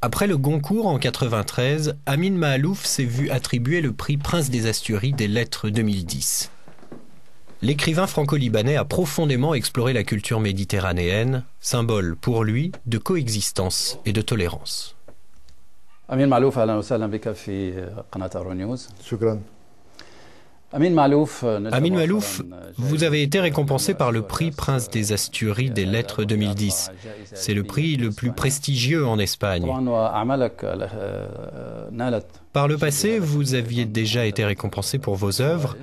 Après le Goncourt en 93, Amin Maalouf s'est vu attribuer le prix Prince des Asturies des lettres 2010. L'écrivain franco-libanais a profondément exploré la culture méditerranéenne, symbole pour lui de coexistence et de tolérance. Amin Maalouf, أهلا وسهلا بك في قناة Euronews. شكرا. Amin Maalouf, vous avez été récompensé par le prix Prince des Asturies des lettres 2010. C'est le prix le plus prestigieux en Espagne. Par le passé, vous aviez déjà été récompensé pour vos œuvres.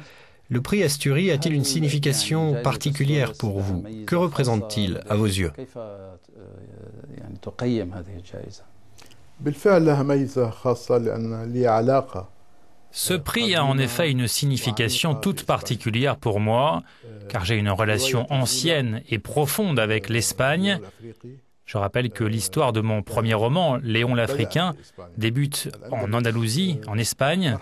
Le prix Asturies a-t-il une signification particulière pour vous? Que représente-t-il à vos yeux? بالفعل لها ميزة خاصة لأن لي علاقة. Ce prix a en effet une signification toute particulière pour moi, car j'ai une relation ancienne et profonde avec l'Espagne. Je rappelle que l'histoire de mon premier roman, Léon l'Africain, débute en Andalousie, en Espagne.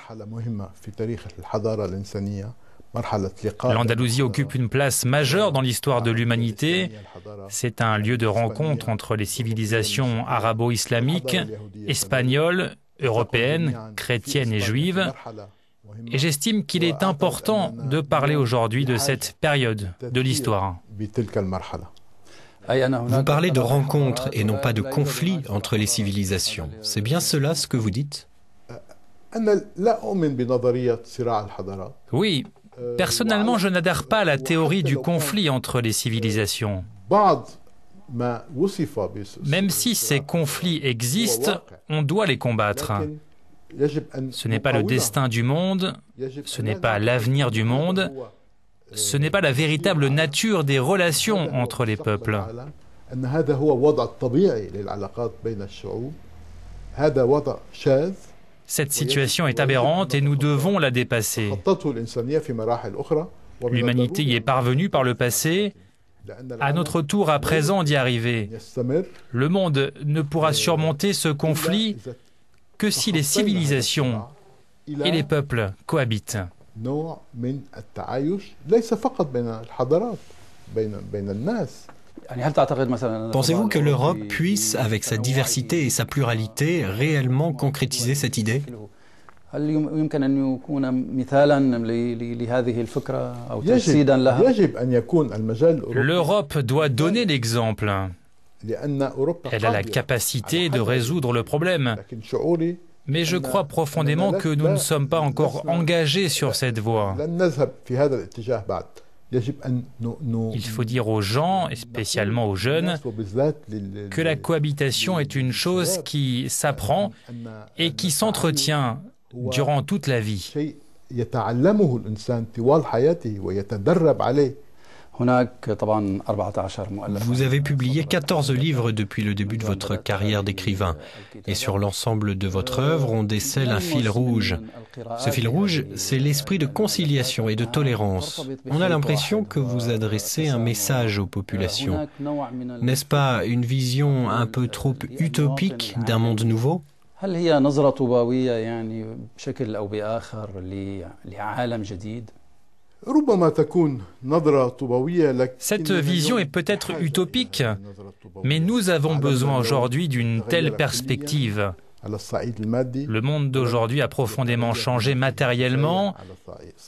L'Andalousie occupe une place majeure dans l'histoire de l'humanité. C'est un lieu de rencontre entre les civilisations arabo-islamiques, espagnoles, européennes, chrétiennes et juives. Et j'estime qu'il est important de parler aujourd'hui de cette période de l'histoire. Vous parlez de rencontres et non pas de conflits entre les civilisations. C'est bien cela ce que vous dites? Oui. Personnellement, je n'adhère pas à la théorie du conflit entre les civilisations. Même si ces conflits existent, on doit les combattre. Ce n'est pas le destin du monde, ce n'est pas l'avenir du monde, ce n'est pas la véritable nature des relations entre les peuples. Cette situation est aberrante et nous devons la dépasser. L'humanité y est parvenue par le passé. À notre tour à présent d'y arriver. Le monde ne pourra surmonter ce conflit que si les civilisations et les peuples cohabitent. Pensez-vous que l'Europe puisse, avec sa diversité et sa pluralité, réellement concrétiser cette idée? L'Europe doit donner l'exemple. Elle a la capacité de résoudre le problème. Mais je crois profondément que nous ne sommes pas encore engagés sur cette voie. Il faut dire aux gens, et spécialement aux jeunes, que la cohabitation est une chose qui s'apprend et qui s'entretient durant toute la vie. Vous avez publié 14 livres depuis le début de votre carrière d'écrivain. Et sur l'ensemble de votre œuvre, on décèle un fil rouge. Ce fil rouge, c'est l'esprit de conciliation et de tolérance. On a l'impression que vous adressez un message aux populations. N'est-ce pas une vision un peu trop utopique d'un monde nouveau ? Cette vision est peut-être utopique, mais nous avons besoin aujourd'hui d'une telle perspective. Le monde d'aujourd'hui a profondément changé matériellement,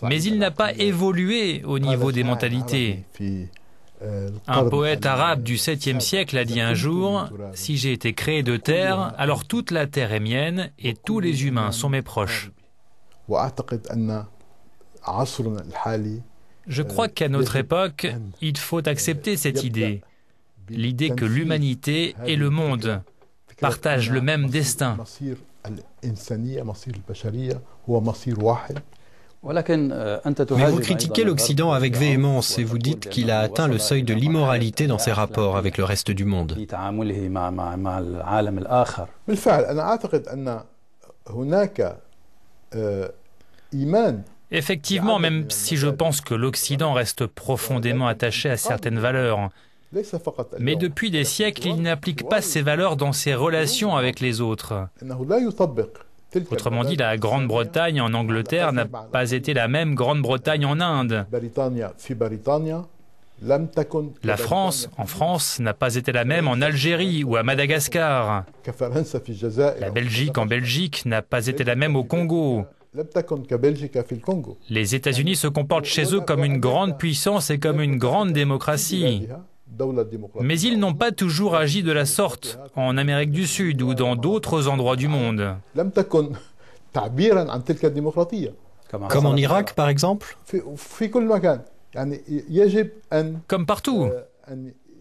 mais il n'a pas évolué au niveau des mentalités. Un poète arabe du 7e siècle a dit un jour « Si j'ai été créé de terre, alors toute la terre est mienne et tous les humains sont mes proches. » Je crois qu'à notre époque, il faut accepter cette idée, l'idée que l'humanité et le monde partagent le même destin. Mais vous critiquez l'Occident avec véhémence et vous dites qu'il a atteint le seuil de l'immoralité dans ses rapports avec le reste du monde. Effectivement, même si je pense que l'Occident reste profondément attaché à certaines valeurs, mais depuis des siècles, il n'applique pas ces valeurs dans ses relations avec les autres. Autrement dit, la Grande-Bretagne en Angleterre n'a pas été la même Grande-Bretagne en Inde. La France, en France, n'a pas été la même en Algérie ou à Madagascar. La Belgique, en Belgique, n'a pas été la même au Congo. Les États-Unis se comportent chez eux comme une grande puissance et comme une grande démocratie. Mais ils n'ont pas toujours agi de la sorte en Amérique du Sud ou dans d'autres endroits du monde. Comme en Irak, par exemple? Comme partout,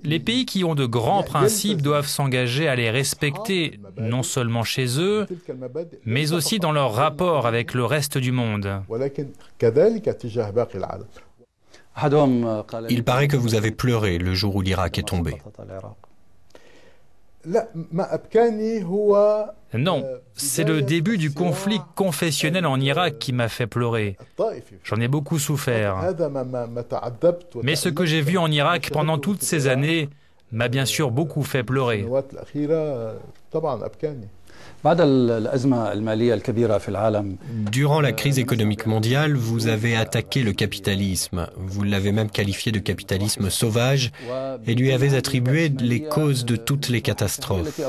les pays qui ont de grands principes doivent s'engager à les respecter, non seulement chez eux, mais aussi dans leur rapport avec le reste du monde. Il paraît que vous avez pleuré le jour où l'Irak est tombé. Non, c'est le début du conflit confessionnel en Irak qui m'a fait pleurer. J'en ai beaucoup souffert. Mais ce que j'ai vu en Irak pendant toutes ces années m'a bien sûr beaucoup fait pleurer. Durant la crise économique mondiale, vous avez attaqué le capitalisme. Vous l'avez même qualifié de capitalisme sauvage et lui avez attribué les causes de toutes les catastrophes.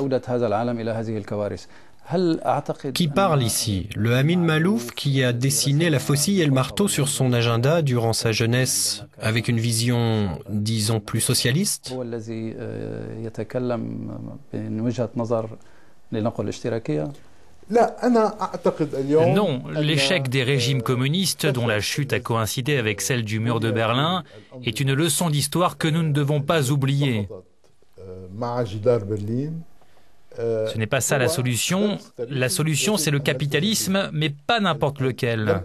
Qui parle ici? Le Amin Maalouf qui a dessiné la faucille et le marteau sur son agenda durant sa jeunesse avec une vision, disons, plus socialiste? Non, l'échec des régimes communistes, dont la chute a coïncidé avec celle du mur de Berlin, est une leçon d'histoire que nous ne devons pas oublier. Ce n'est pas ça la solution. La solution, c'est le capitalisme, mais pas n'importe lequel.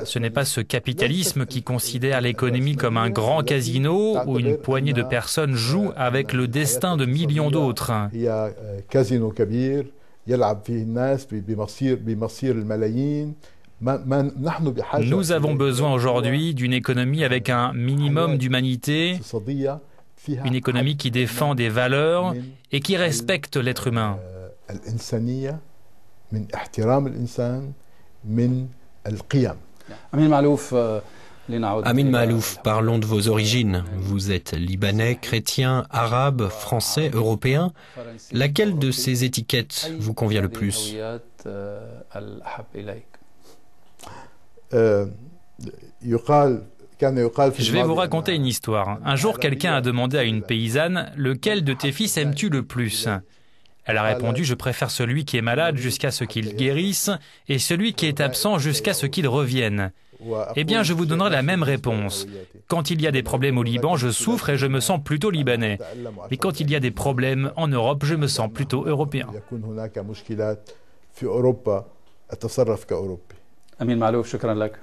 Ce n'est pas ce capitalisme qui considère l'économie comme un grand casino où une poignée de personnes jouent avec le destin de millions d'autres. Nous avons besoin aujourd'hui d'une économie avec un minimum d'humanité, une économie qui défend des valeurs et qui respecte l'être humain. Amin Maalouf, parlons de vos origines. Vous êtes libanais, chrétien, arabe, français, européen. Laquelle de ces étiquettes vous convient le plus? Je vais vous raconter une histoire. Un jour, quelqu'un a demandé à une paysanne « Lequel de tes fils aimes-tu le plus ?» Elle a répondu « Je préfère celui qui est malade jusqu'à ce qu'il guérisse et celui qui est absent jusqu'à ce qu'il revienne. » Eh bien, je vous donnerai la même réponse. Quand il y a des problèmes au Liban, je souffre et je me sens plutôt libanais. Mais quand il y a des problèmes en Europe, je me sens plutôt européen. Amin Maalouf, shukran lak.